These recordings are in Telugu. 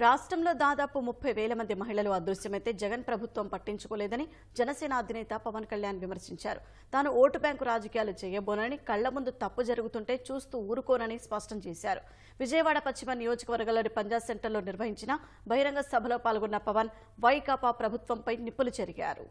రాష్ట్రంలో దాదాపు 30,000 మంది మహిళలు అదృశ్యమైతే జగన్ ప్రభుత్వం పట్టించుకోలేదని జనసేన అధినేత పవన్ కళ్యాణ్ విమర్శించారు. తాను ఓటు బ్యాంకు రాజకీయాలు చేయబోనని, కళ్ల ముందు తప్పు జరుగుతుంటే చూస్తూ ఊరుకోనని స్పష్టం చేశారు. విజయవాడ పశ్చిమ నియోజకవర్గంలోని పంజాబ్ సెంటర్లో నిర్వహించిన బహిరంగ సభలో పాల్గొన్న పవన్ వైకాపా ప్రభుత్వంపై నిప్పులు చెరిగారు.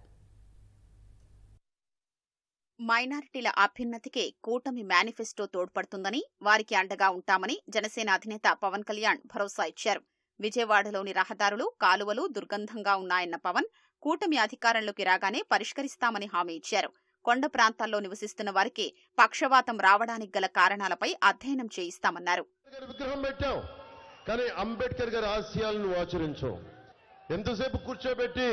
మైనారిటీల అభ్యున్నతికి కూటమి మేనిఫెస్టో తోడ్పడుతుందని, వారికి అండగా ఉంటామని జనసేన అధినేత పవన్ కళ్యాణ్ భరోసా ఇచ్చారు. విజయవాడలోని రహదారులు, కాలువలు దుర్గంధంగా ఉన్నాయన్న పవన్, కూటమి అధికారంలోకి రాగానే పరిష్కరిస్తామని హామీ ఇచ్చారు. కొండ ప్రాంతాల్లో నివసిస్తున్న వారికి పక్షవాతం రావడానికి గల కారణాలపై అధ్యయనం చేయిస్తామన్నారు. విగ్రహం పెట్టాం, కానీ అంబేద్కర్ గారి ఆశయాలను ఆచరించాం. ఎంతసేపు కూర్చోబెట్టి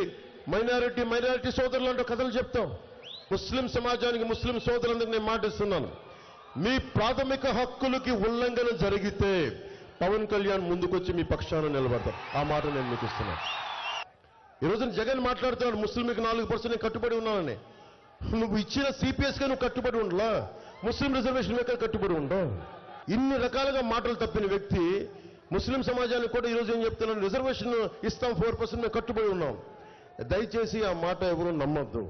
మైనారిటీ సోదరులు అంటూ కథలు చెప్తాం. ముస్లిం సమాజానికి, ముస్లిం సోదరులందరికీ నేను మాటిస్తున్నాను, మీ ప్రాథమిక హక్కులకి ఉల్లంఘన జరిగితే పవన్ కళ్యాణ్ ముందుకొచ్చి మీ పక్షాన నిలబడతారు. ఆ మాట నేను మీకు ఇస్తున్నాను. ఈరోజు జగన్ మాట్లాడుతున్నాడు, ముస్లింకి 4% నేను కట్టుబడి ఉన్నానని. నువ్వు ఇచ్చిన సిపిఎస్గా నువ్వు కట్టుబడి ఉండలా, ముస్లిం రిజర్వేషన్ మీద కట్టుబడి ఉండవు. ఇన్ని రకాలుగా మాటలు తప్పిన వ్యక్తి ముస్లిం సమాజానికి కూడా ఈరోజు ఏం చెప్తున్నాను, రిజర్వేషన్ ఇస్తాం, 4% మేము కట్టుబడి ఉన్నాం. దయచేసి ఆ మాట ఎవరు నమ్మొద్దు.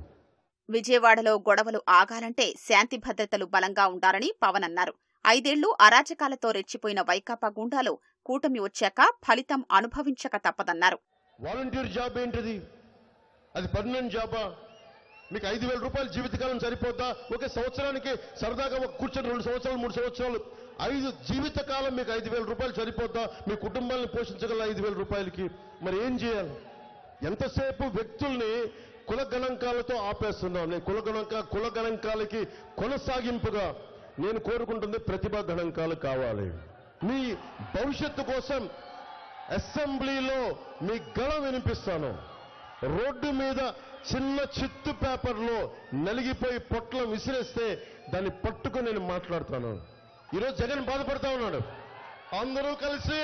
విజయవాడలో గొడవలు ఆగాలంటే శాంతి భద్రతలు బలంగా ఉండాలని పవన్ అన్నారు. 5 ఏళ్లు అరాచకాలతో రెచ్చిపోయిన వైకాపా గుండాలు కూటమి వచ్చాక ఫలితం అనుభవించక తప్పదన్నారు. వాలంటీర్ జాబ్ ఏంటిది? అది పర్మనెంట్ జాబా? మీకు 5,000 రూపాయలు జీవితకాలం సరిపోద్దా? ఒకే సంవత్సరానికి సరదాగా ఒక కూర్చొని 2 సంవత్సరాలు 3 సంవత్సరాలు, 5 జీవితకాలం మీకు 5,000 రూపాయలు సరిపోద్దా? మీ కుటుంబాలను పోషించగల 5,000 రూపాయలకి మరి ఏం చేయాలి? ఎంతసేపు వ్యక్తుల్ని కుల గణాంకాలతో ఆపేస్తున్నాం. నేను కుల గణాంకాలకి కొనసాగింపుగా నేను కోరుకుంటుంది ప్రతిభా గణాంకాలు కావాలి. మీ భవిష్యత్తు కోసం అసెంబ్లీలో మీ గళం వినిపిస్తాను. రోడ్డు మీద చిన్న చిత్తు పేపర్లో నలిగిపోయి పొట్ల విసిరేస్తే దాన్ని పట్టుకుని నేను మాట్లాడతాను. ఈరోజు జగన్ బాధపడతా ఉన్నాడు. అందరూ కలిసి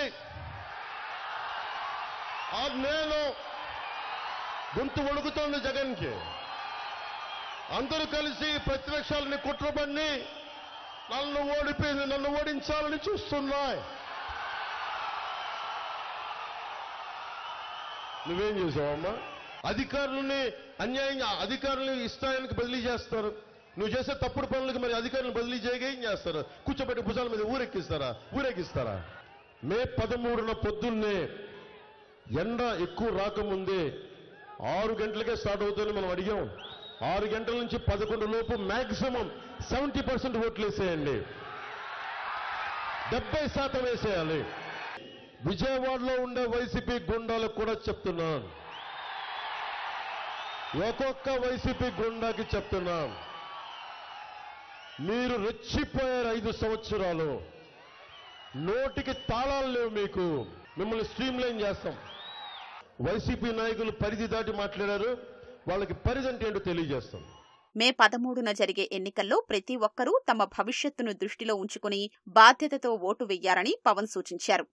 నేను గొంతు వణుకుతోంది జగన్కి. అందరూ కలిసి ప్రతిపక్షాలని కుట్రబడి నన్ను ఓడించాలని చూస్తున్నాయి. నువ్వేం చేసావమ్మా? అధికారులని అన్యాయంగా అధికారులని ఇష్టానికి బదిలీ చేస్తారు. నువ్వు చేసే తప్పుడు పనులకు మరి అధికారులను బదిలీ చేయగా ఏం చేస్తారు? కూర్చోబెట్టి భుజాల మీద ఊరేగిస్తారా? మే 13న పొద్దున్నే ఎండ ఎక్కువ రాకముందే 6 గంటలకే స్టార్ట్ అవుతుందని మనం అడిగాం. 6 గంటల నుంచి 11 లోపు మాక్సిమం 70% ఓట్లు వేసేయండి, 70% వేసేయాలి. విజయవాడలో ఉండే వైసీపీ గుండాలకు కూడా చెప్తున్నాను, ఒక్కొక్క వైసీపీ గుండాకి చెప్తున్నాం, మీరు రెచ్చిపోయారు 5 సంవత్సరాలు. నోటికి తాళాలు లేవు మీకు. మిమ్మల్ని స్ట్రీమ్ లైన్ చేస్తాం. వైసీపీ నాయకులు పరిధి దాటి మాట్లాడారు, వాళ్ళకి పరిధి అంటే ఏంటో తెలియజేస్తాం. మే 13న జరిగే ఎన్నికల్లో ప్రతి ఒక్కరూ తమ భవిష్యత్తును దృష్టిలో ఉంచుకుని బాధ్యతతో ఓటు వెయ్యాలని పవన్ సూచించారు.